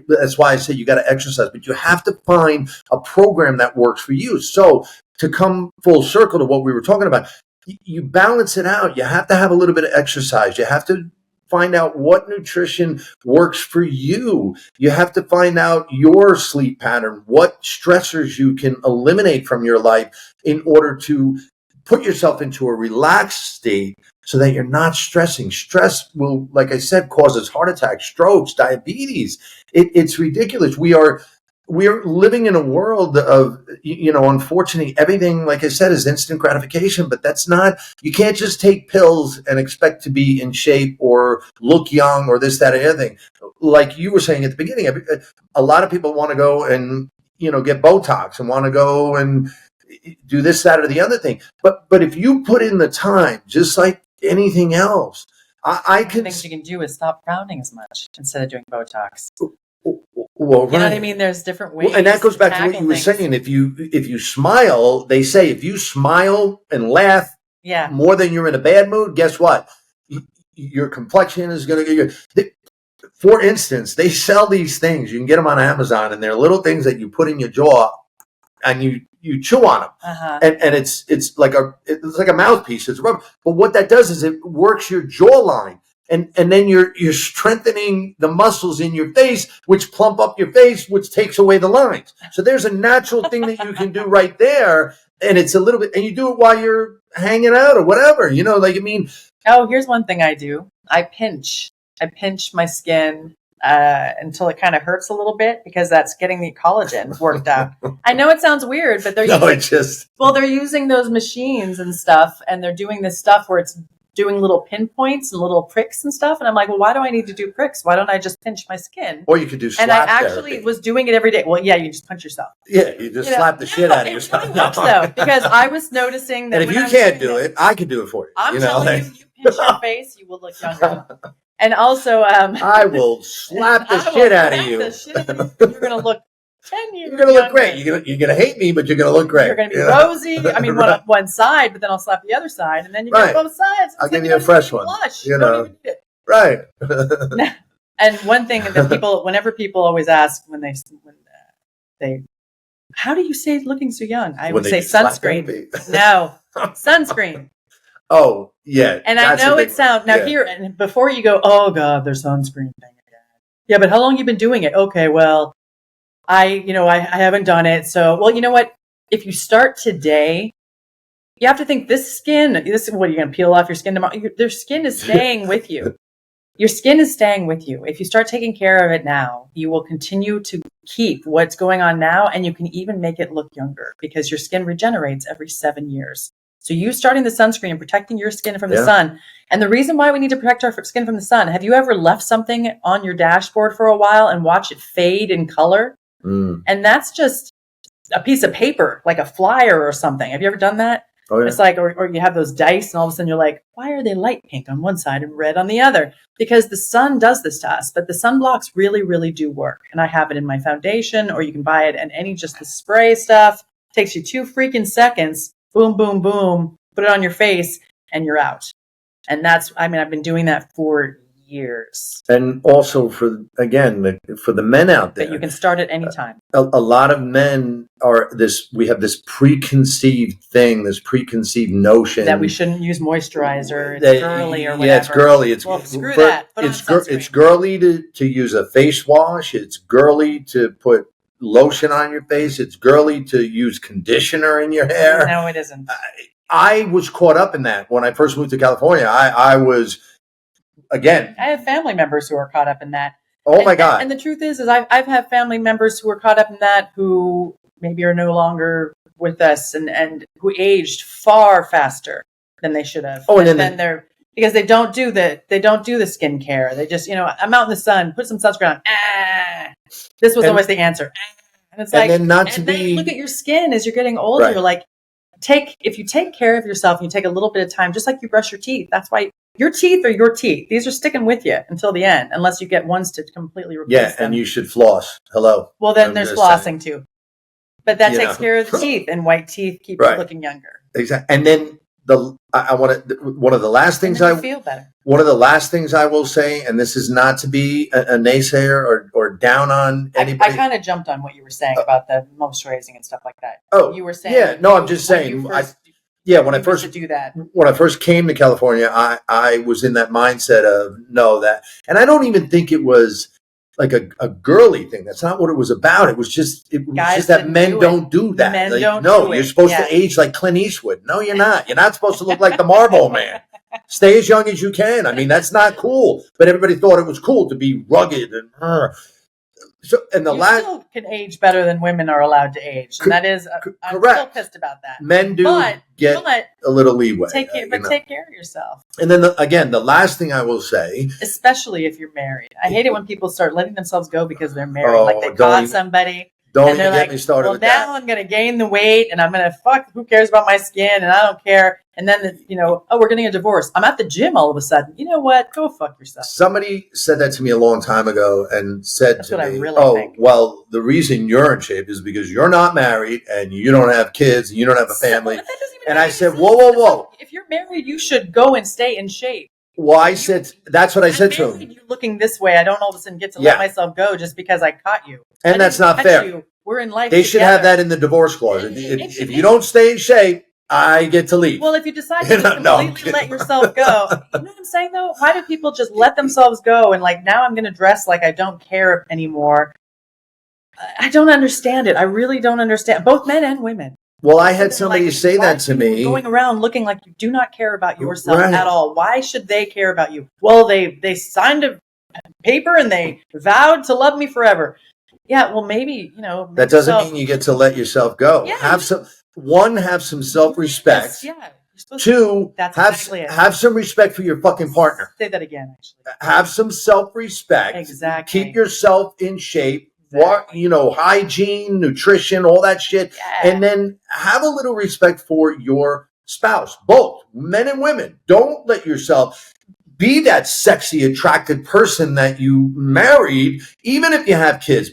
That's why I say you got to exercise, but you have to find a program that works for you. So to come full circle to what we were talking about, you balance it out. You have to have a little bit of exercise. You have to find out what nutrition works for you. You have to find out your sleep pattern, what stressors you can eliminate from your life in order to put yourself into a relaxed state so that you're not stressing. Stress will, like I said, causes heart attacks, strokes, diabetes. It's ridiculous. We are living in a world of, unfortunately, everything, like I said, is instant gratification, but you can't just take pills and expect to be in shape or look young or this, that, and the other thing. Like you were saying at the beginning, a lot of people want to go and, get Botox and want to go and do this, that, or the other thing. But if you put in the time, just like anything else, the things you can do is stop frowning as much instead of doing Botox. Well, you know what I mean? There's different ways. Well, and that goes back to what you were saying. If you smile, they say if you smile and laugh more than you're in a bad mood, guess what? your complexion is going to get. For instance, they sell these things. You can get them on Amazon, and they're little things that you put in your jaw, and you chew on them, and it's like a mouthpiece. It's rubber, but what that does is it works your jawline, and then you're strengthening the muscles in your face, which plump up your face, which takes away the lines. So there's a natural thing that you can do right there, and it's a little bit, and you do it while you're hanging out or whatever. Oh, here's one thing I do. I pinch my skin until it kind of hurts a little bit, because that's getting the collagen worked out. I know it sounds weird, but they're using those machines and stuff, and they're doing this stuff where it's doing little pinpoints and little pricks and stuff. And I'm like, well, why do I need to do pricks? Why don't I just pinch my skin? Or you could do slap And I actually therapy. was doing it every day. Well, yeah, you just punch yourself. Yeah, you just slap the shit out of yourself. It really works, though, because I was noticing that. And if you can't do it, I can do it for you. I'm telling you pinch your face, you will look younger. And also, I will slap the shit out of you. You're going to look 10 years. You're going to look great. You're going to hate me, but you're going to look great. You're going to be rosy. I mean, one side, but then I'll slap the other side, and then you get both sides. I'll give you a fresh one. Blush. You know, don't even need it. Right. And one thing that whenever people always ask when they, how do you say looking so young? I would say sunscreen. No, sunscreen. Oh, yeah. And I know it sounds here, and before you go, oh God, there's sunscreen thing again. Yeah, but how long have you been doing it? Okay, well, I haven't done it. So, well, you know what? If you start today, you have to think what are you going to peel off your skin tomorrow? Their skin is staying with you. Your skin is staying with you. If you start taking care of it now, you will continue to keep what's going on now, and you can even make it look younger, because your skin regenerates every 7 years. So you starting the sunscreen and protecting your skin from the sun. And the reason why we need to protect our skin from the sun, have you ever left something on your dashboard for a while and watch it fade in color? And that's just a piece of paper, like a flyer or something. Have you ever done that? Oh, yeah. It's like, or you have those dice, and all of a sudden you're like, why are they light pink on one side and red on the other? Because the sun does this to us, but the sunblocks really, really do work. And I have it in my foundation, or you can buy it and just the spray stuff. It takes you 2 freaking seconds. Boom, boom, boom, put it on your face, and you're out. And I've been doing that for years. And also for the men out there. But you can start at any time. A lot of men we have this preconceived thing, this preconceived notion. That we shouldn't use moisturizer, it's girly or whatever. Yeah, it's girly. Screw that. It's girly to use a face wash. It's girly to put lotion on your face. It's girly to use conditioner in your hair. No, it isn't. I was caught up in that when I first moved to California. I was, again. I have family members who are caught up in that. Oh my God. And the truth is I've had family members who are caught up in that, who maybe are no longer with us, and who aged far faster than they should have. Oh, and then they're, because they don't do the skincare. They just, I'm out in the sun, put some sunscreen on. This was always the answer. And it's like, then look at your skin as you're getting older. Right. You're like, if you take care of yourself and you take a little bit of time, just like you brush your teeth, that's why your teeth are your teeth. These are sticking with you until the end, unless you get ones to completely replace them. And you should floss. Hello. Well, then there's flossing too. But that takes care of the teeth, and white teeth keep you looking younger. Exactly. And then one of the last things feel better. One of the last things I will say, and this is not to be a naysayer or down on anybody. I kind of jumped on what you were saying about the moisturizing and stuff like that. Oh, you were saying. Yeah, no, I'm just saying. When I first came to California, I was in that mindset of and I don't even think it was like a girly thing. That's not what it was about. It was just that men don't do that. Men don't do it. You're supposed to age like Clint Eastwood. No, you're not. You're not supposed to look like the Marlboro Man. Stay as young as you can. I mean, that's not cool. But everybody thought it was cool to be rugged and. So, and still can age better than women are allowed to age, and that is I'm still pissed about that. Men do get a little leeway. Take care of yourself. And then the last thing I will say, especially if you're married, I hate it when people start letting themselves go because they're married, like they caught somebody. Don't even get me started with that. Now I'm going to gain the weight, and I'm going to who cares about my skin, and I don't care. And then, we're getting a divorce. I'm at the gym all of a sudden. You know what? Go fuck yourself. Somebody said that to me a long time ago and said That's to what me, I really think. Well, the reason you're in shape is because you're not married and you don't have kids and you don't have a family. But that doesn't even and I make said, sense. whoa. If you're married, you should go and stay in shape. Well, I said, that's what I said to him. You looking this way. I don't all of a sudden get to Yeah. let myself go just because I caught you. And that's not fair. You. We're in life They should together. have that in the divorce clause. If you don't stay in shape, I get to leave. Well, if you decide to just completely let yourself go, you know what I'm saying though? Why do people just let themselves go and like, now I'm going to dress like I don't care anymore? I don't understand it. I really don't understand. Both men and women. Well, I had somebody say that to me. Going around looking like you do not care about yourself at all. Why should they care about you? Well, they signed a paper and they vowed to love me forever. Yeah, well, maybe, that doesn't mean you get to let yourself go. Yeah, have some self-respect. Yeah. Two, exactly have some respect for your fucking partner. Say that again, actually. Have some self-respect. Exactly. Keep yourself in shape. Exactly. Hygiene, nutrition, all that shit. Yeah. And then have a little respect for your spouse, both men and women. Don't let yourself be that sexy, attracted person that you married, even if you have kids.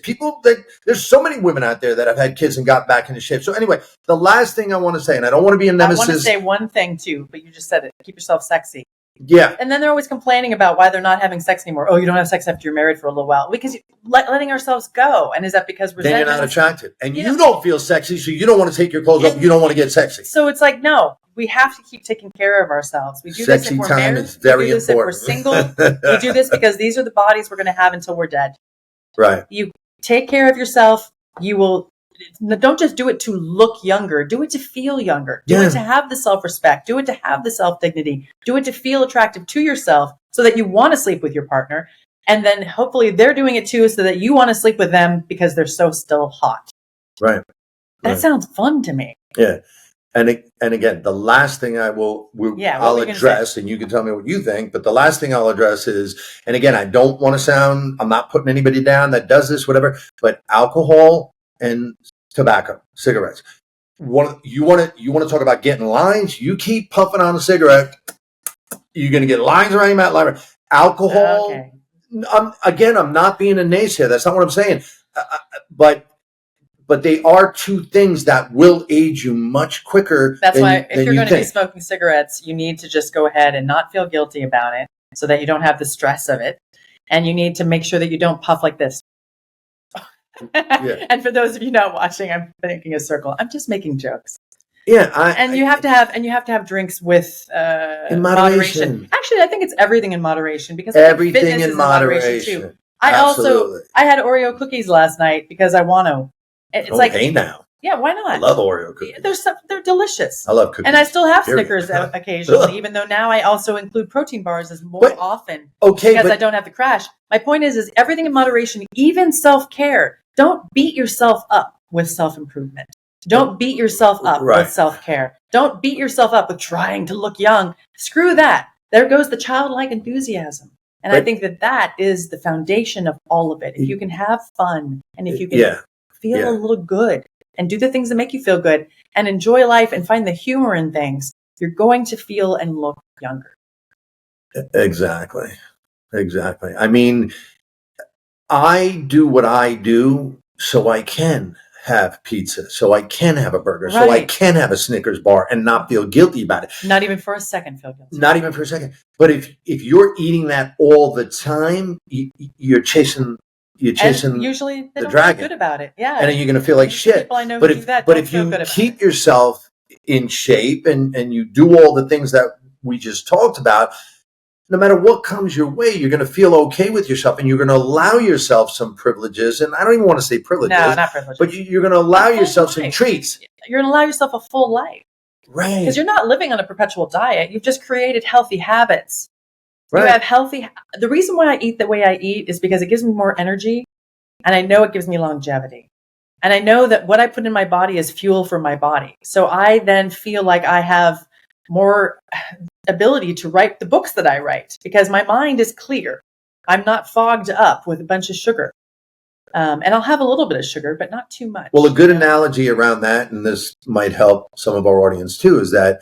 There's so many women out there that have had kids and got back into shape. So anyway, the last thing I want to say, and I don't want to be a nemesis. I want to say one thing too, but you just said it. Keep yourself sexy. Yeah. And then they're always complaining about why they're not having sex anymore. Oh, you don't have sex after you're married for a little while. Because letting ourselves go. And is that because resentment? Then you're not attracted. And you don't feel sexy, so you don't want to take your clothes off. You don't want to get sexy. So it's like, no, we have to keep taking care of ourselves. We do this if we're married. Is very we do this important. If we're single. We do this because these are the bodies we're going to have until we're dead. Right. You take care of yourself. You will. Don't just do it to look younger. Do it to feel younger. Do it to have the self-respect. Do it to have the self-dignity. Do it to feel attractive to yourself so that you want to sleep with your partner. And then hopefully they're doing it too so that you want to sleep with them because they're so still hot. Right. That sounds fun to me. Yeah. And again, the last thing I'll address, and you can tell me what you think, but the last thing I'll address is, and again, I'm not putting anybody down that does this, whatever, but alcohol and tobacco, cigarettes. You want to talk about getting lines? You keep puffing on a cigarette, you're going to get lines around your mouth. Alcohol. Okay. I'm not being a naysayer. That's not what I'm saying. But they are two things that will age you much quicker. That's why if you're going to be smoking cigarettes, you need to just go ahead and not feel guilty about it so that you don't have the stress of it. And you need to make sure that you don't puff like this. Yeah. And for those of you not watching, I'm making a circle. I'm just making jokes. Yeah, you have to have drinks with in moderation. Actually, I think it's everything in moderation because everything in moderation too. I had Oreo cookies last night because I want to. It's hey now. Yeah, why not? I love Oreo cookies. They're delicious. I love cookies. And I still have Snickers occasionally, even though now I also include protein bars as more often. Okay, because I don't have to crash. My point is everything in moderation, even self-care. Don't beat yourself up with self-improvement. Don't beat yourself up with self-care. Don't beat yourself up with trying to look young. Screw that. There goes the childlike enthusiasm. And I think that is the foundation of all of it. If you can have fun and if you can feel a little good and do the things that make you feel good and enjoy life and find the humor in things, you're going to feel and look younger. Exactly. I mean, I do what I do so I can have pizza, so I can have a burger, so I can have a Snickers bar and not feel guilty about it. Not even for a second feel guilty. Not even for a second. But if you're eating that all the time, you're chasing and usually they the don't dragon. feel good about it. Yeah. And then you're going to feel like shit. People I know but who do that but if you keep yourself in shape and you do all the things that we just talked about, no matter what comes your way, you're going to feel okay with yourself and you're going to allow yourself some privileges. And I don't even want to say privileges. No, not privileges. But you're going to allow yourself some treats. You're going to allow yourself a full life. Right. Because you're not living on a perpetual diet. You've just created healthy habits. Right. You have the reason why I eat the way I eat is because it gives me more energy. And I know it gives me longevity. And I know that what I put in my body is fuel for my body. So I then feel like I have more ability to write the books that I write because my mind is clear. I'm not fogged up with a bunch of sugar. And I'll have a little bit of sugar, but not too much. Well, a good analogy around that, and this might help some of our audience too, is that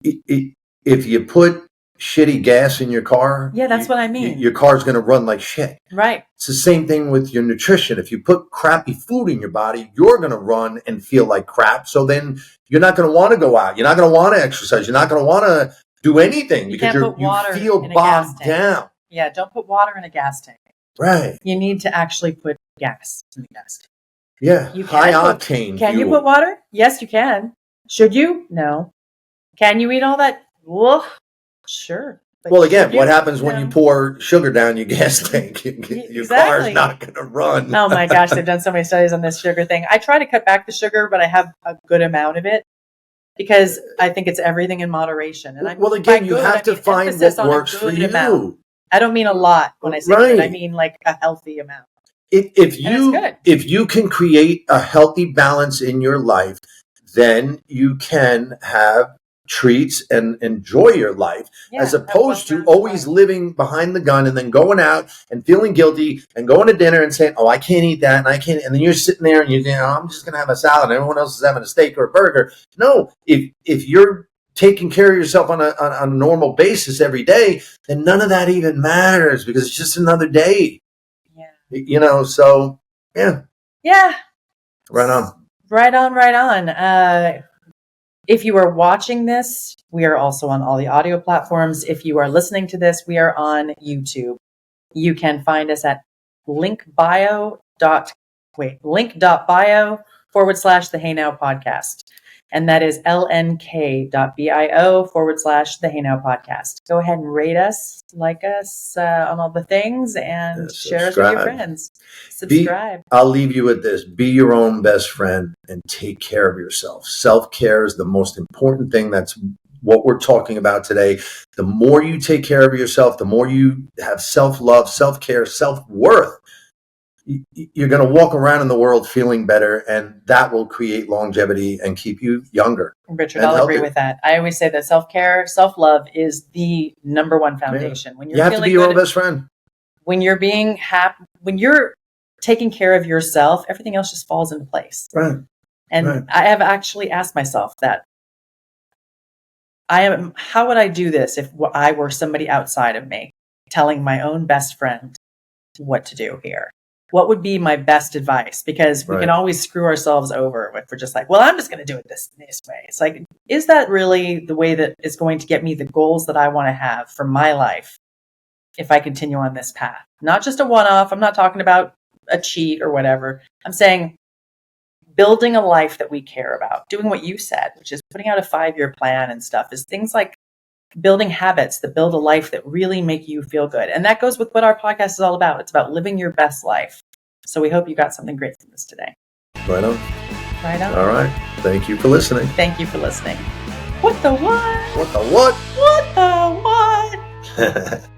if you put shitty gas in your car, that's what I mean. Your car's going to run like shit. Right. It's the same thing with your nutrition. If you put crappy food in your body, you're going to run and feel like crap. So then you're not going to want to go out. You're not going to want to exercise. You're not going to want to do anything You because can't put you water feel in a gas bogged tank. down. Yeah, don't put water in a gas tank. Right. You need to actually put gas in the gas tank. Yeah. You High can octane Can you fuel. put water? Yes, you can. Should you? No. Can you eat all that? Whoa. Sure. But Well, again, should what happens when No. you pour sugar down your gas tank? Your car's Exactly. not going to run. Oh my gosh, they've done so many studies on this sugar thing. I try to cut back the sugar, but I have a good amount of it because I think it's everything in moderation. And Well, again, you have to find emphasis what on a works for good you. amount. I don't mean a lot when I say good. I Right. mean like a healthy amount. If you can create a healthy balance in your life, then you can have treats and enjoy your life, as opposed to always living behind the gun and then going out and feeling guilty and going to dinner and saying, "Oh, I can't eat that," and I can't, and then you're sitting there and you think, "Oh, I'm just going to have a salad, and everyone else is having a steak or a burger." No, if you're taking care of yourself on a normal basis every day, then none of that even matters because it's just another day. Yeah. So yeah. Yeah. Right on. Right on. If you are watching this, we are also on all the audio platforms. If you are listening to this, we are on YouTube. You can find us at link.bio/the Hey Now podcast. And that is lnk.bio/the Hey Now podcast. Go ahead and rate us, like us on all the things, and share us with your friends. Subscribe. I'll leave you with this. Be your own best friend and take care of yourself. Self-care is the most important thing. That's what we're talking about today. The more you take care of yourself, the more you have self-love, self-care, self-worth, you're going to walk around in the world feeling better, and that will create longevity and keep you younger. Richard, I'll agree with that. I always say that self-care, self-love is the number one foundation. When you have to be your own best friend. When you're being happy, when you're taking care of yourself, everything else just falls into place. Right. And I have actually asked myself that. How would I do this if I were somebody outside of me telling my own best friend what to do here? What would be my best advice? Because we can always screw ourselves over if we're just like, well, I'm just going to do it this way. It's like, is that really the way that is going to get me the goals that I want to have for my life if I continue on this path? Not just a one-off. I'm not talking about a cheat or whatever. I'm saying building a life that we care about, doing what you said, which is putting out a 5-year plan and stuff, is things like building habits that build a life that really make you feel good. And that goes with what our podcast is all about. It's about living your best life. So we hope you got something great from this today. Right on. Right on. All right. Thank you for listening. Thank you for listening. What the what? What the what? What the what?